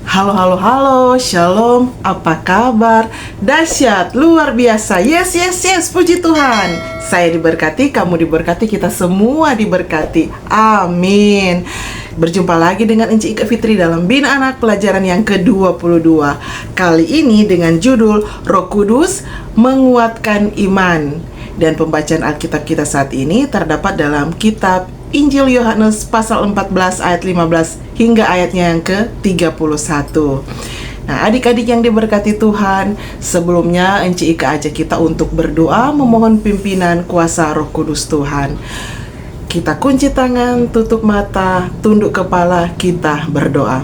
Halo, halo, halo, shalom, apa kabar? Dahsyat, luar biasa, yes, yes, yes, puji Tuhan. Saya diberkati, kamu diberkati, kita semua diberkati, amin. Berjumpa lagi dengan Enci Ika Fitri dalam Bina Anak pelajaran yang ke-22. Kali ini dengan judul Roh Kudus Menguatkan Iman. Dan pembacaan Alkitab kita saat ini terdapat dalam kitab Injil Yohanes pasal 14 ayat 15 hingga ayatnya yang ke-31. Nah, adik-adik yang diberkati Tuhan, sebelumnya Enci Ika ajak kita untuk berdoa memohon pimpinan kuasa Roh Kudus Tuhan. Kita kunci tangan, tutup mata, tunduk kepala, kita berdoa.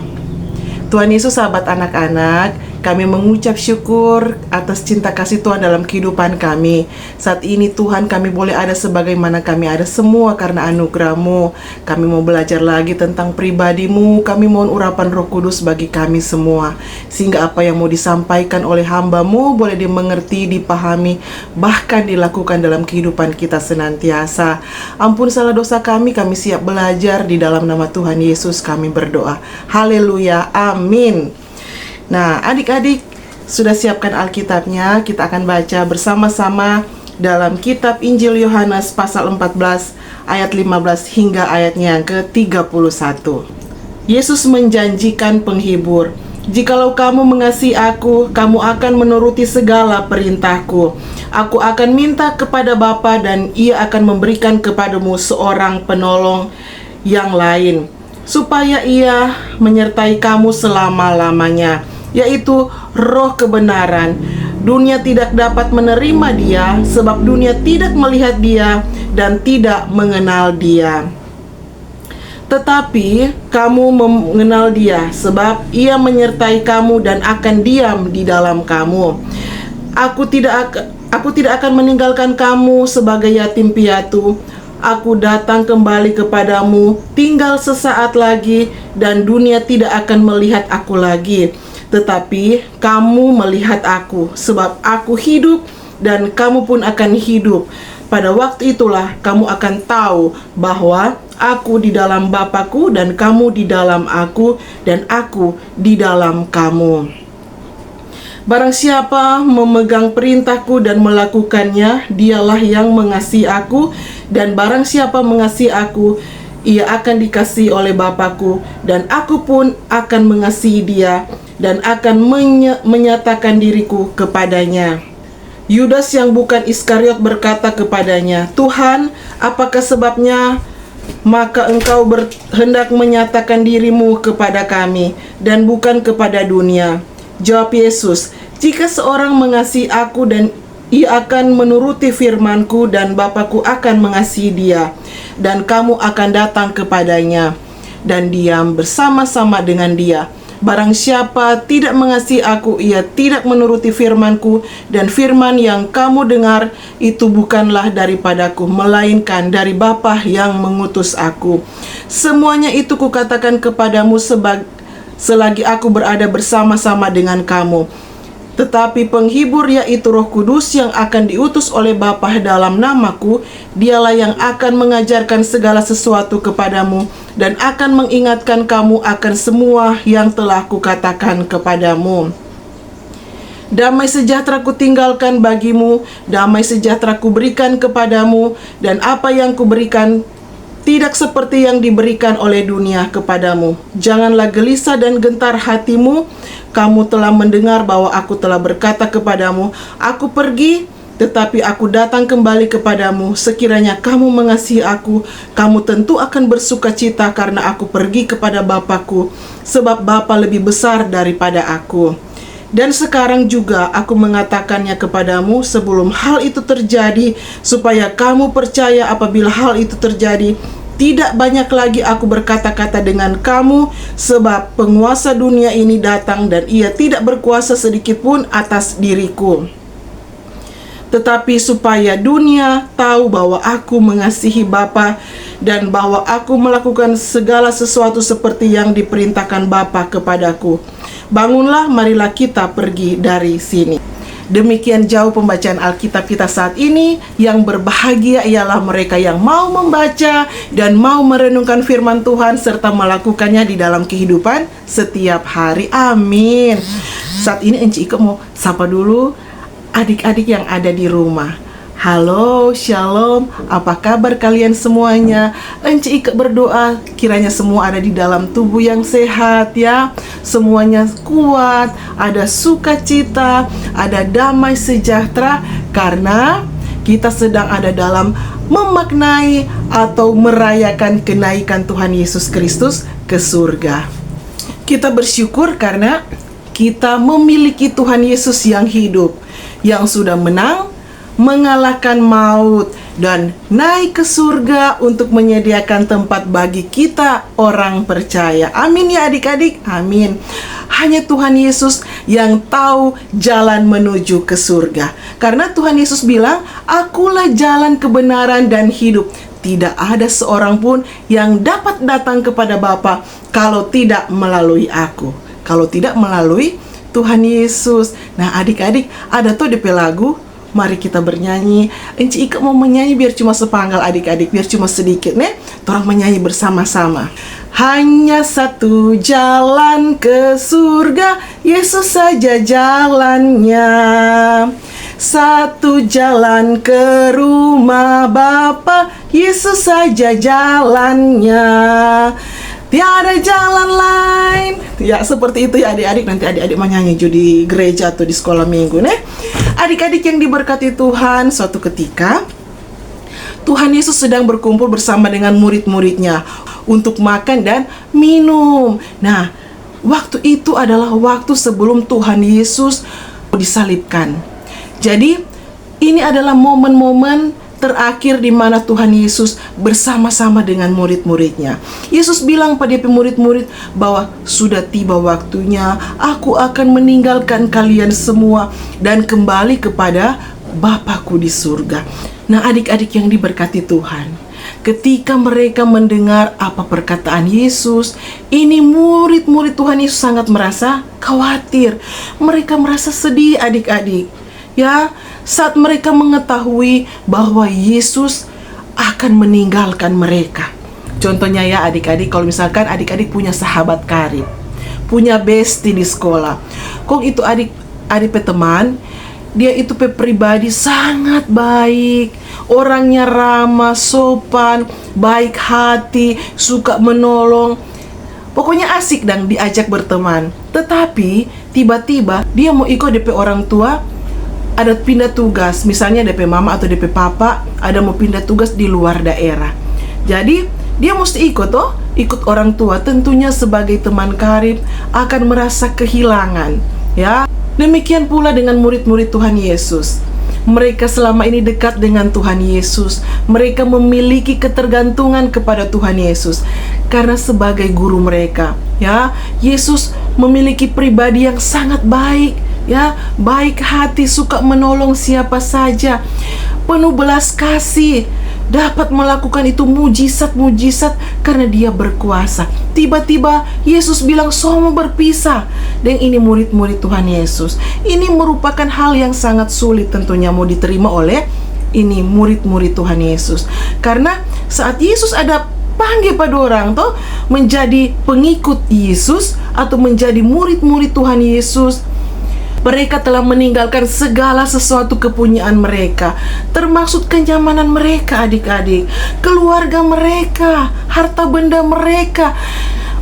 Tuhan Yesus, sahabat anak-anak, kami mengucap syukur atas cinta kasih Tuhan dalam kehidupan kami. Saat ini Tuhan, kami boleh ada sebagaimana kami ada semua karena anugerah-Mu. Kami mau belajar lagi tentang pribadi-Mu. Kami mohon urapan Roh Kudus bagi kami semua, sehingga apa yang mau disampaikan oleh hamba-Mu boleh dimengerti, dipahami, bahkan dilakukan dalam kehidupan kita senantiasa. Ampun salah dosa kami siap belajar. Di dalam nama Tuhan Yesus kami berdoa. Haleluya, amin. Nah, adik-adik sudah siapkan Alkitabnya. Kita akan baca bersama-sama dalam kitab Injil Yohanes pasal 14 ayat 15 hingga ayatnya yang ke-31. Yesus menjanjikan penghibur. Jikalau kamu mengasihi aku, kamu akan menuruti segala perintahku. Aku akan minta kepada Bapa dan Ia akan memberikan kepadamu seorang penolong yang lain, supaya Ia menyertai kamu selama-lamanya, yaitu Roh kebenaran. Dunia tidak dapat menerima Dia, sebab dunia tidak melihat Dia dan tidak mengenal Dia. Tetapi kamu mengenal Dia, sebab Ia menyertai kamu dan akan diam di dalam kamu. Aku tidak akan meninggalkan kamu sebagai yatim piatu. Aku datang kembali kepadamu, tinggal sesaat lagi, dan dunia tidak akan melihat aku lagi. Tetapi kamu melihat aku, sebab aku hidup dan kamu pun akan hidup. Pada waktu itulah kamu akan tahu bahwa aku di dalam Bapa-Ku dan kamu di dalam aku dan aku di dalam kamu. Barang siapa memegang perintahku dan melakukannya, dialah yang mengasihi aku, dan barang siapa mengasihi aku, ia akan dikasihi oleh Bapa-Ku, dan aku pun akan mengasihi dia, dan akan menyatakan diriku kepadanya. Yudas yang bukan Iskariot berkata kepadanya, Tuhan, apakah sebabnya maka engkau hendak menyatakan dirimu kepada kami, dan bukan kepada dunia? Jawab Yesus, jika seorang mengasihi aku dan ia akan menuruti firman-Ku, dan Bapa-Ku akan mengasihi dia, dan kamu akan datang kepadanya dan diam bersama-sama dengan dia. Barang siapa tidak mengasihi aku, ia tidak menuruti firman-Ku, dan firman yang kamu dengar itu bukanlah daripadaku, melainkan dari Bapa yang mengutus aku. Semuanya itu kukatakan kepadamu selagi aku berada bersama-sama dengan kamu. Tetapi penghibur, yaitu Roh Kudus yang akan diutus oleh Bapa dalam namaku, dialah yang akan mengajarkan segala sesuatu kepadamu dan akan mengingatkan kamu akan semua yang telah kukatakan kepadamu. Damai sejahtera kutinggalkan bagimu, damai sejahtera kuberikan kepadamu, dan apa yang kuberikan tidak seperti yang diberikan oleh dunia kepadamu. Janganlah gelisah dan gentar hatimu. Kamu telah mendengar bahwa aku telah berkata kepadamu, aku pergi, tetapi aku datang kembali kepadamu. Sekiranya kamu mengasihi aku, kamu tentu akan bersuka cita karena aku pergi kepada Bapa-Ku, sebab Bapa lebih besar daripada aku. Dan sekarang juga aku mengatakannya kepadamu sebelum hal itu terjadi, supaya kamu percaya apabila hal itu terjadi. Tidak banyak lagi aku berkata-kata dengan kamu, sebab penguasa dunia ini datang dan ia tidak berkuasa sedikit pun atas diriku. Tetapi supaya dunia tahu bahwa aku mengasihi Bapa dan bahwa aku melakukan segala sesuatu seperti yang diperintahkan Bapa kepadaku. Bangunlah, marilah kita pergi dari sini. Demikian jauh pembacaan Alkitab kita saat ini. Yang berbahagia ialah mereka yang mau membaca dan mau merenungkan firman Tuhan serta melakukannya di dalam kehidupan setiap hari. Amin. Saat ini Enci Ike mau sapa dulu adik-adik yang ada di rumah. Halo, shalom, apa kabar kalian semuanya? Enci Ike berdoa kiranya semua ada di dalam tubuh yang sehat ya. Semuanya kuat, ada sukacita, ada damai sejahtera, karena kita sedang ada dalam memaknai atau merayakan kenaikan Tuhan Yesus Kristus ke surga. Kita bersyukur karena kita memiliki Tuhan Yesus yang hidup, yang sudah menang, mengalahkan maut, dan naik ke surga untuk menyediakan tempat bagi kita orang percaya. Amin ya adik-adik, amin. Hanya Tuhan Yesus yang tahu jalan menuju ke surga. Karena Tuhan Yesus bilang, "Akulah jalan kebenaran dan hidup. Tidak ada seorang pun yang dapat datang kepada Bapa kalau tidak melalui aku." Kalau tidak melalui Tuhan Yesus. Nah adik-adik, ada tuh DP lagu. Mari kita bernyanyi. Enci Ike mau menyanyi biar cuma sepanggal adik-adik, biar cuma sedikit nih. Torang menyanyi bersama-sama. Hanya satu jalan ke surga, Yesus saja jalannya. Satu jalan ke rumah Bapa, Yesus saja jalannya. Tiada jalan lain. Ya seperti itu ya adik-adik. Nanti adik-adik menyanyi di gereja atau di sekolah minggu nih. Adik-adik yang diberkati Tuhan, suatu ketika Tuhan Yesus sedang berkumpul bersama dengan murid-muridnya untuk makan dan minum. Nah, waktu itu adalah waktu sebelum Tuhan Yesus disalibkan. Jadi, ini adalah momen-momen terakhir di mana Tuhan Yesus bersama-sama dengan murid-muridnya. Yesus bilang pada murid-murid bahwa sudah tiba waktunya, aku akan meninggalkan kalian semua dan kembali kepada Bapakku di surga. Nah adik-adik yang diberkati Tuhan, ketika mereka mendengar apa perkataan Yesus, ini murid-murid Tuhan Yesus sangat merasa khawatir. Mereka merasa sedih adik-adik. Ya, saat mereka mengetahui bahwa Yesus akan meninggalkan mereka. Contohnya ya adik-adik, kalau misalkan adik-adik punya sahabat karib, punya bestie di sekolah. Kok itu adik teman, dia itu pribadi sangat baik, orangnya ramah, sopan, baik hati, suka menolong. Pokoknya asik dan diajak berteman. Tetapi tiba-tiba dia mau ikut DP orang tua, ada pindah tugas, misalnya DP mama atau DP papa ada mau pindah tugas di luar daerah. Jadi dia mesti ikut orang tua. Tentunya sebagai teman karib akan merasa kehilangan ya. Demikian pula dengan murid-murid Tuhan Yesus. Mereka selama ini dekat dengan Tuhan Yesus. Mereka memiliki ketergantungan kepada Tuhan Yesus karena sebagai guru mereka ya. Yesus memiliki pribadi yang sangat baik ya, baik hati, suka menolong siapa saja, penuh belas kasih, dapat melakukan itu mujizat-mujizat karena dia berkuasa. Tiba-tiba Yesus bilang semua berpisah. Dan ini murid-murid Tuhan Yesus. Ini merupakan hal yang sangat sulit tentunya mau diterima oleh ini murid-murid Tuhan Yesus. Karena saat Yesus ada panggil pada orang tuh menjadi pengikut Yesus atau menjadi murid-murid Tuhan Yesus, mereka telah meninggalkan segala sesuatu kepunyaan mereka, termasuk kenyamanan mereka adik-adik, keluarga mereka, harta benda mereka.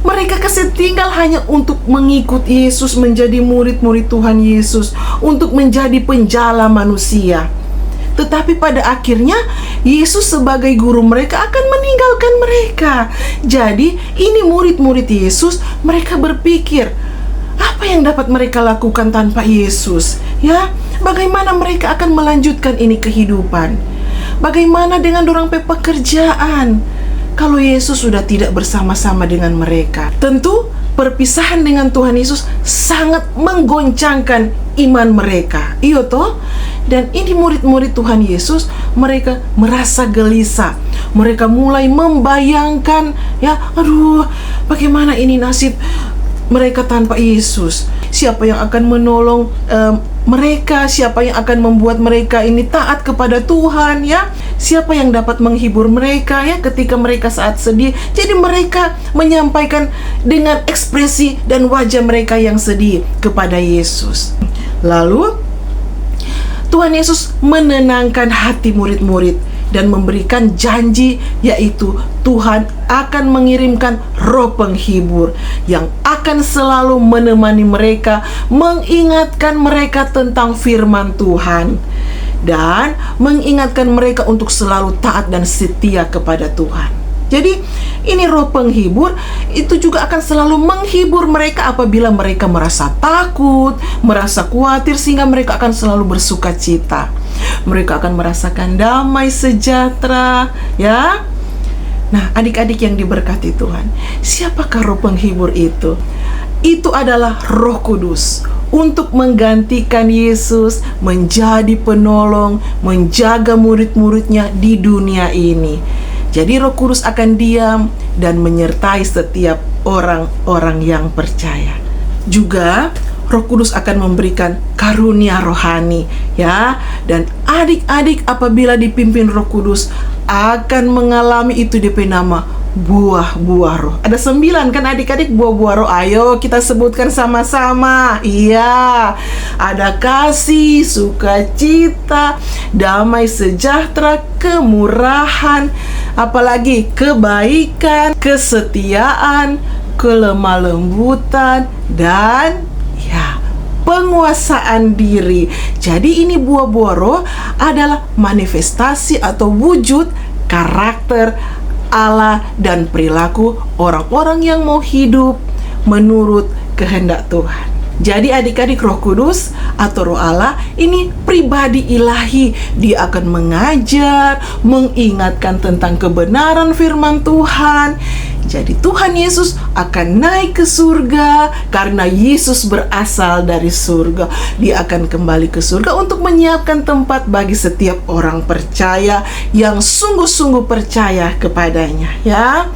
Mereka kasih tinggal hanya untuk mengikut Yesus, menjadi murid-murid Tuhan Yesus, untuk menjadi penjala manusia. Tetapi pada akhirnya Yesus sebagai guru mereka akan meninggalkan mereka. Jadi ini murid-murid Yesus, mereka berpikir, apa yang dapat mereka lakukan tanpa Yesus? Ya, bagaimana mereka akan melanjutkan ini kehidupan? Bagaimana dengan dorang pekerjaan kalau Yesus sudah tidak bersama-sama dengan mereka? Tentu perpisahan dengan Tuhan Yesus sangat menggoncangkan iman mereka. Iya toh? Dan ini murid-murid Tuhan Yesus, mereka merasa gelisah. Mereka mulai membayangkan, ya, aduh, bagaimana ini nasib mereka tanpa Yesus. siapa yang akan menolong mereka, siapa yang akan membuat mereka ini taat kepada Tuhan ya, siapa yang dapat menghibur mereka ya ketika mereka saat sedih. Jadi mereka menyampaikan dengan ekspresi dan wajah mereka yang sedih kepada Yesus. Lalu Tuhan Yesus menenangkan hati murid-murid dan memberikan janji, yaitu Tuhan akan mengirimkan Roh Penghibur yang akan selalu menemani mereka, mengingatkan mereka tentang firman Tuhan, dan mengingatkan mereka untuk selalu taat dan setia kepada Tuhan. Jadi ini Roh Penghibur itu juga akan selalu menghibur mereka apabila mereka merasa takut, merasa khawatir, sehingga mereka akan selalu bersuka cita. Mereka akan merasakan damai sejahtera ya. Nah, adik-adik yang diberkati Tuhan, siapakah Roh Penghibur itu? Itu adalah Roh Kudus untuk menggantikan Yesus menjadi penolong, menjaga murid-muridnya di dunia ini. Jadi Roh Kudus akan diam dan menyertai setiap orang-orang yang percaya. Juga Roh Kudus akan memberikan karunia rohani ya. Dan adik-adik apabila dipimpin Roh Kudus akan mengalami itu DP nama buah-buah roh. Ada 9 kan adik-adik buah-buah roh. Ayo kita sebutkan sama-sama. Iya, ada kasih, sukacita, damai sejahtera, kemurahan, apalagi kebaikan, kesetiaan, kelemah lembutan, dan ya, penguasaan diri. Jadi ini buah-buah roh adalah manifestasi atau wujud karakter Allah dan perilaku orang-orang yang mau hidup menurut kehendak Tuhan. Jadi adik-adik, Roh Kudus atau Roh Allah ini pribadi ilahi. Dia akan mengajar, mengingatkan tentang kebenaran firman Tuhan. Jadi Tuhan Yesus akan naik ke surga karena Yesus berasal dari surga. Dia akan kembali ke surga untuk menyiapkan tempat bagi setiap orang percaya yang sungguh-sungguh percaya kepadanya ya.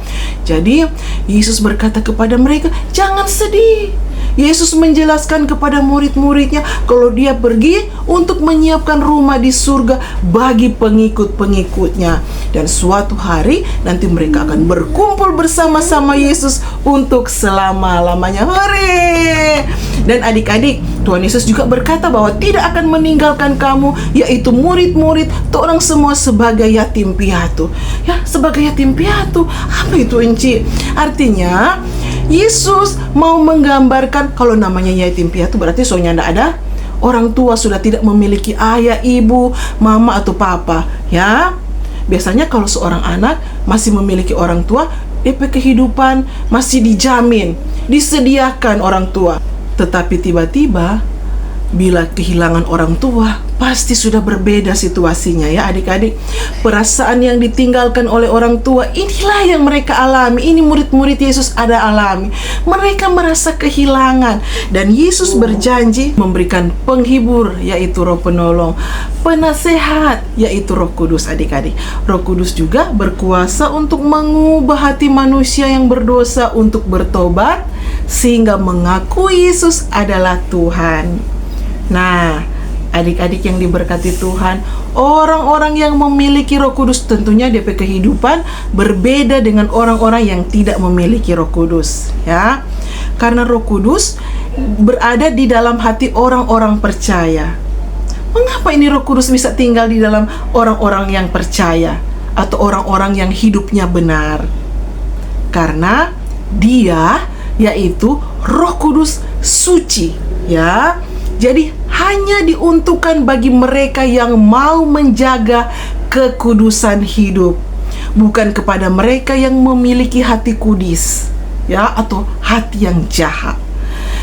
Jadi Yesus berkata kepada mereka, jangan sedih. Yesus menjelaskan kepada murid-muridnya kalau dia pergi untuk menyiapkan rumah di surga bagi pengikut-pengikutnya. Dan suatu hari nanti mereka akan berkumpul bersama-sama Yesus untuk selama-lamanya. Hore! Dan adik-adik, Tuhan Yesus juga berkata bahwa tidak akan meninggalkan kamu, yaitu murid-murid, orang semua sebagai yatim piatu. Ya, sebagai yatim piatu. Apa itu, Enci? Artinya Yesus mau menggambarkan kalau namanya yatim piatu berarti soalnya tidak ada orang tua, sudah tidak memiliki ayah, ibu, mama atau papa ya. Biasanya kalau seorang anak masih memiliki orang tua, DP kehidupan masih dijamin, disediakan orang tua. Tetapi tiba-tiba bila kehilangan orang tua, pasti sudah berbeda situasinya ya adik-adik. Perasaan yang ditinggalkan oleh orang tua, inilah yang mereka alami. Ini murid-murid Yesus ada alami. Mereka merasa kehilangan. Dan Yesus berjanji memberikan penghibur, yaitu Roh Penolong, penasehat, yaitu Roh Kudus adik-adik. Roh Kudus juga berkuasa untuk mengubah hati manusia yang berdosa untuk bertobat, sehingga mengakui Yesus adalah Tuhan. Nah, adik-adik yang diberkati Tuhan, orang-orang yang memiliki Roh Kudus tentunya DP kehidupan berbeda dengan orang-orang yang tidak memiliki Roh Kudus ya. Karena Roh Kudus berada di dalam hati orang-orang percaya. Mengapa ini Roh Kudus bisa tinggal di dalam orang-orang yang percaya atau orang-orang yang hidupnya benar? Karena dia, yaitu Roh Kudus suci ya. Jadi hanya diuntukkan bagi mereka yang mau menjaga kekudusan hidup, bukan kepada mereka yang memiliki hati kudis ya, atau hati yang jahat.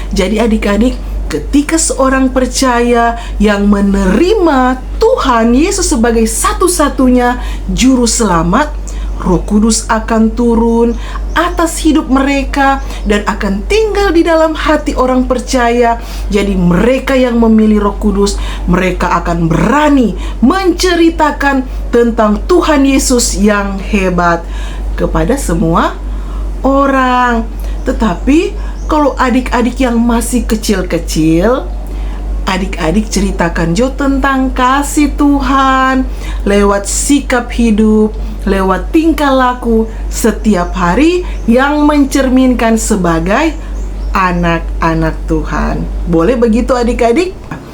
Jadi adik-adik, ketika seorang percaya yang menerima Tuhan Yesus sebagai satu-satunya juru selamat, Roh Kudus akan turun atas hidup mereka dan akan tinggal di dalam hati orang percaya. Jadi mereka yang memilih Roh Kudus, mereka akan berani menceritakan tentang Tuhan Yesus yang hebat kepada semua orang. Tetapi Kalau adik-adik yang masih kecil-kecil, adik-adik ceritakan jo tentang kasih Tuhan lewat sikap hidup, lewat tingkah laku setiap hari yang mencerminkan sebagai anak-anak Tuhan. Boleh begitu adik-adik?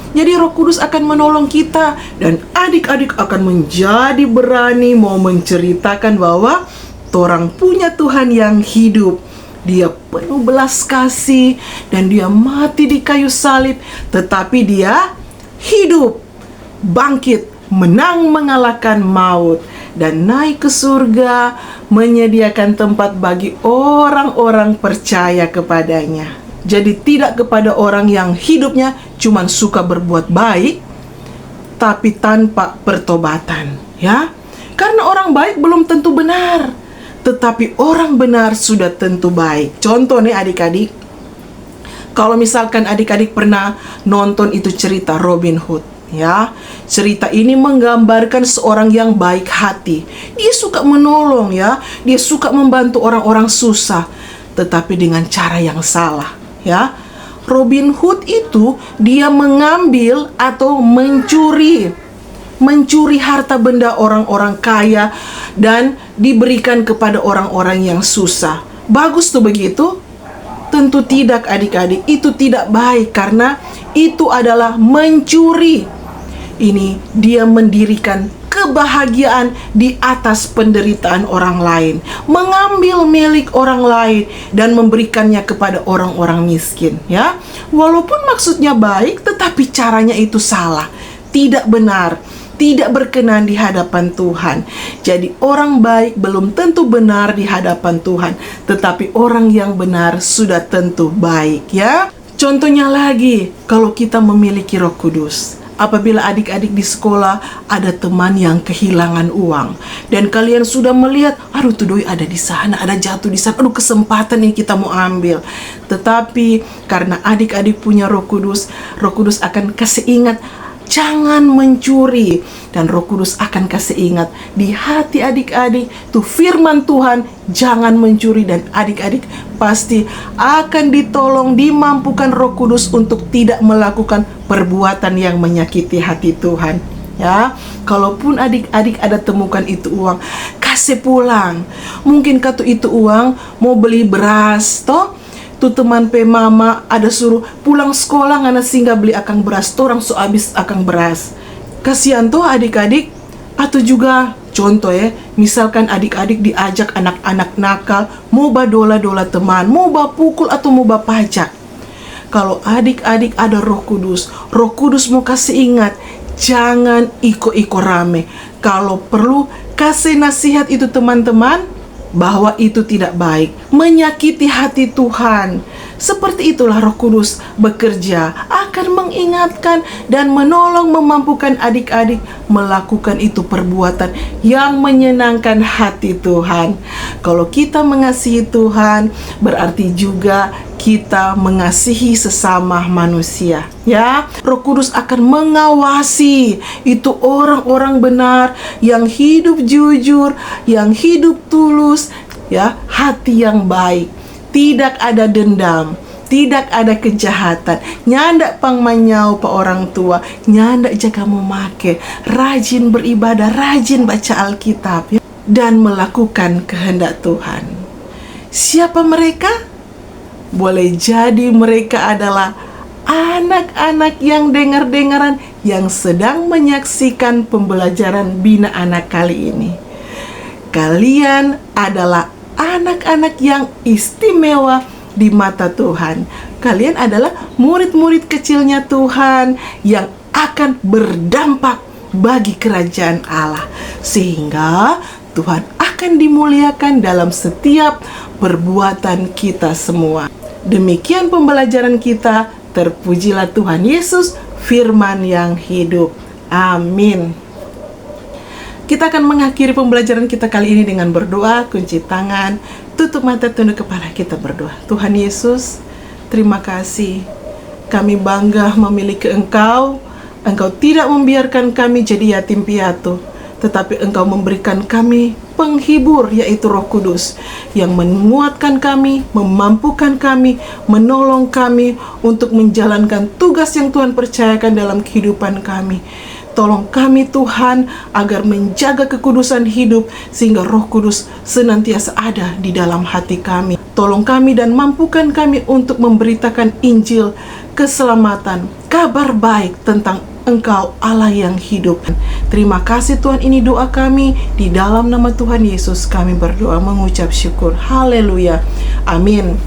Jadi Roh Kudus akan menolong kita, dan adik-adik akan menjadi berani mau menceritakan bahwa torang punya Tuhan yang hidup. Dia penuh belas kasih dan dia mati di kayu salib, tetapi dia hidup, bangkit, menang mengalahkan maut, dan naik ke surga, menyediakan tempat bagi orang-orang percaya kepadanya. Jadi tidak kepada orang yang hidupnya cuma suka berbuat baik, tapi tanpa pertobatan, ya. Karena orang baik belum tentu benar, tetapi orang benar sudah tentu baik. Contoh nih adik-adik, kalau misalkan adik-adik pernah nonton itu cerita Robin Hood, ya. Cerita ini menggambarkan seorang yang baik hati. Dia suka menolong, ya. Dia suka membantu orang-orang susah, tetapi dengan cara yang salah, ya. Robin Hood itu dia mengambil atau mencuri harta benda orang-orang kaya dan diberikan kepada orang-orang yang susah. Bagus tuh begitu? Tentu tidak adik-adik, itu tidak baik karena itu adalah mencuri. Ini dia mendirikan kebahagiaan di atas penderitaan orang lain, mengambil milik orang lain dan memberikannya kepada orang-orang miskin, ya. Walaupun maksudnya baik, tetapi caranya itu salah, tidak benar, tidak berkenan di hadapan Tuhan. Jadi orang baik belum tentu benar di hadapan Tuhan, tetapi orang yang benar sudah tentu baik, ya. Contohnya lagi, kalau kita memiliki Roh Kudus, apabila adik-adik di sekolah ada teman yang kehilangan uang dan kalian sudah melihat, aduh tuh doi ada di sana, ada jatuh di sana, aduh kesempatan ini kita mau ambil. Tetapi karena adik-adik punya Roh Kudus akan kasih ingat, jangan mencuri, dan Roh Kudus akan kasih ingat di hati adik-adik tuh firman Tuhan, jangan mencuri, dan adik-adik pasti akan ditolong, dimampukan Roh Kudus untuk tidak melakukan perbuatan yang menyakiti hati Tuhan, ya. Kalaupun adik-adik ada temukan itu uang, kasih pulang. Mungkin katu itu uang mau beli beras, toh tuh teman pe mama ada suruh pulang sekolah ngana singgah beli akang beras, torang so habis akang beras. Kasihan tuh adik-adik. Atau juga contoh ya, misalkan adik-adik diajak anak-anak nakal mau badola-dola teman, mau bapukul atau mau bapajak. Kalau adik-adik ada Roh Kudus mau kasih ingat, jangan iko-iko rame. Kalau perlu kasih nasihat itu teman-teman, bahwa itu tidak baik, menyakiti hati Tuhan. Seperti itulah Roh Kudus bekerja, akan mengingatkan dan menolong, memampukan adik-adik melakukan itu perbuatan yang menyenangkan hati Tuhan. Kalau kita mengasihi Tuhan, berarti juga kita mengasihi sesama manusia, ya. Roh Kudus akan mengawasi itu orang-orang benar yang hidup jujur, yang hidup tulus, ya, hati yang baik, tidak ada dendam, tidak ada kejahatan, nyandak pang manyau pa orang tua, nyandak jaga memake, rajin beribadah, rajin baca Alkitab, ya, dan melakukan kehendak Tuhan. Siapa mereka? Boleh jadi mereka adalah anak-anak yang dengar-dengaran yang sedang menyaksikan pembelajaran Bina Anak kali ini. Kalian adalah anak-anak yang istimewa di mata Tuhan. Kalian adalah murid-murid kecilnya Tuhan yang akan berdampak bagi kerajaan Allah, sehingga Tuhan akan dimuliakan dalam setiap perbuatan kita semua. Demikian pembelajaran kita. Terpujilah Tuhan Yesus, firman yang hidup. Amin. Kita akan mengakhiri pembelajaran kita kali ini dengan berdoa. Kunci tangan, tutup mata, tunduk kepala, kita berdoa. Tuhan Yesus, terima kasih. Kami bangga memiliki Engkau. Engkau tidak membiarkan kami jadi yatim piatu, tetapi Engkau memberikan kami penghibur, yaitu Roh Kudus, yang menguatkan kami, memampukan kami, menolong kami untuk menjalankan tugas yang Tuhan percayakan dalam kehidupan kami. Tolong kami Tuhan agar menjaga kekudusan hidup, sehingga Roh Kudus senantiasa ada di dalam hati kami. Tolong kami dan mampukan kami untuk memberitakan Injil, keselamatan, kabar baik tentang Engkau Allah yang hidup. Terima kasih Tuhan, ini doa kami. Di dalam nama Tuhan Yesus kami berdoa mengucap syukur. Haleluya. Amin.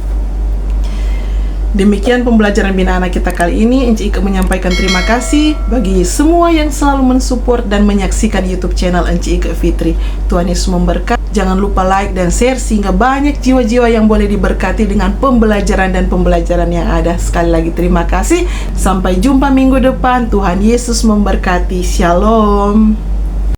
Demikian pembelajaran Bina Anak kita kali ini. Enci Ike menyampaikan terima kasih bagi semua yang selalu mensupport dan menyaksikan YouTube channel Enci Ike Fitri. Tuhan Yesus memberkati. Jangan lupa like dan share sehingga banyak jiwa-jiwa yang boleh diberkati dengan pembelajaran dan pembelajaran yang ada. Sekali lagi terima kasih. Sampai jumpa minggu depan. Tuhan Yesus memberkati. Shalom.